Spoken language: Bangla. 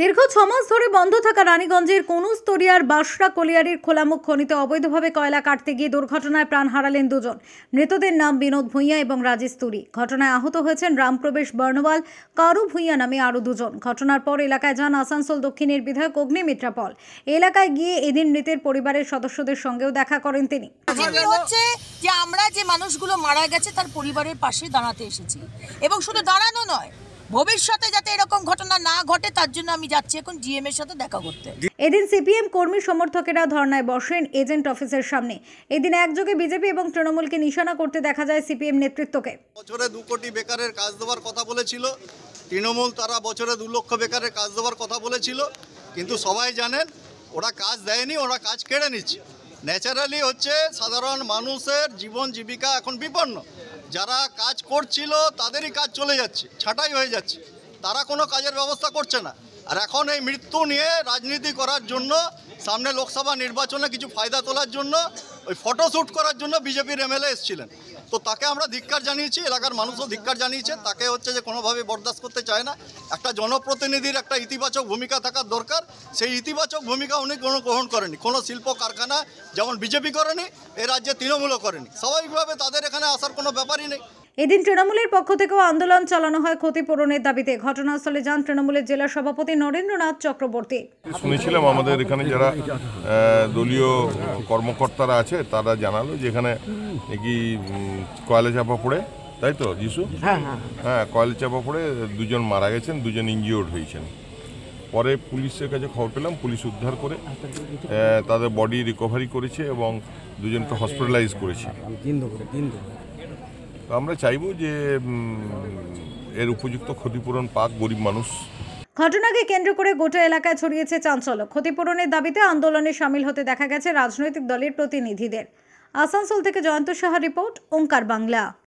দীর্ঘ 6 মাস ধরে বন্ধ থাকা রানীগঞ্জের কনুস্তরিয়ার বাসরা কলিয়ারির খোলামুখ খনিতে অবৈধভাবে কয়লা কাটতে গিয়ে দুর্ঘটনায় প্রাণ হারালেন দুজন। মৃতদের নাম বিনোদ ভূঁইয়া এবং রাজেশ তুরি। ঘটনায় আহত হয়েছেন রামপ্রবেশ বর্ণওয়াল, কারু ভূঁইয়া নামে আরও দুজন। ঘটনার পর এলাকায় যান আসানসোল দক্ষিণের বিধায়ক অগ্নিমিত্রা পল। এলাকায় গিয়ে এদিন মৃতের পরিবারের সদস্যদের সঙ্গেও দেখা করেন তিনি। হচ্ছে যে আমরা যে মানুষগুলো মারা গেছে তার পরিবারের পাশে দাঁড়াতে এসেছি, এবং শুধু দাঁড়ানো নয়, ভবিষ্যতে যাতে এরকম ঘটনা না ঘটে তার জন্য আমি যাচ্ছি এখন জিএম এর সাথে দেখা করতে। এদিন সিপিএম কর্মী সমর্থকেরা ধর্নায় বসেন এজেন্ট অফিসের সামনে। এদিন একযোগে বিজেপি এবং তৃণমূলকে নিশানা করতে দেখা যায় সিপিএম নেতৃত্বকে। বছরে 2 কোটি বেকারের কাজ দেওয়ার কথা বলেছিল তৃণমূল, তারা বছরে 2 লক্ষ বেকারের কাজ দেওয়ার কথা বলেছিল, কিন্তু সবাই জানেন ওরা কাজ দেয়নি, ওরা কাজ কেড়ে নিচ্ছে। ন্যাচারালি হচ্ছে সাধারণ মানুষের জীবন জীবিকা এখন বিপন্ন। যারা কাজ করছিল তাদেরই কাজ চলে যাচ্ছে, ছাঁটাই হয়ে যাচ্ছে, তারা কোনো কাজের ব্যবস্থা করছে না। আর এখন এই মৃত্যু নিয়ে রাজনীতি করার জন্য, সামনে লোকসভা নির্বাচনে কিছু ফায়দা তোলার জন্য, ওই ফটোশ্যুট করার জন্য বিজেপির এমএলএ এসেছিলেন। তো তাকে আমরা ধিক্কার জানিয়েছি, এলাকার মানুষও ধিক্কার জানিয়েছে। তাকে হচ্ছে যে কোনোভাবে বরদাস্ত করতে চায় না। একটা জনপ্রতিনিধির একটা ইতিবাচক ভূমিকা থাকার দরকার, সেই ইতিবাচক ভূমিকা উনি কোনো গ্রহণ করেনি। কোনো শিল্প কারখানা যেমন বিজেপি করেনি, এ রাজ্যে তৃণমূলও করেনি। স্বাভাবিকভাবে তাদের এখানে আসার কোনো ব্যাপারই নেই। এদিন তৃণমূলের পক্ষ থেকেও আন্দোলন চালানো হয় ক্ষতিপূরণের দাবিতে। ঘটনাস্থলে যান তৃণমূলের জেলা সভাপতি নরেন্দ্রনাথ চক্রবর্তী। শুনেছিলাম আমাদের এখানে যারা দলীয় কর্মকর্তারা আছে তারা জানালো যে এখানে নাকি কয়লা চাপা পড়ে, তাই তো যিশু? হ্যাঁ, কয়লা চাপা পড়ে 2 জন মারা গেছেন, 2 জন ইনজিওর্ড হয়েছেন। পরে পুলিশের কাছে খবর পেলাম, পুলিশ উদ্ধার করে তাদের বডি রিকভারি করেছে এবং 2 জনকে হসপিটালাইজ করেছে। আমরা চাইবো যে এর উপযুক্ত ক্ষতিপূরণ পাক গরিব মানুষ। ঘটনাকে কেন্দ্র করে গোটা এলাকায় ছড়িয়েছে চাঞ্চল্য। ক্ষতিপূরণের দাবিতে আন্দোলনে সামিল হতে দেখা গেছে রাজনৈতিক দলের প্রতিনিধিদের। আসানসোল থেকে জয়ন্ত সাহা রিপোর্ট, ওঙ্কার বাংলা।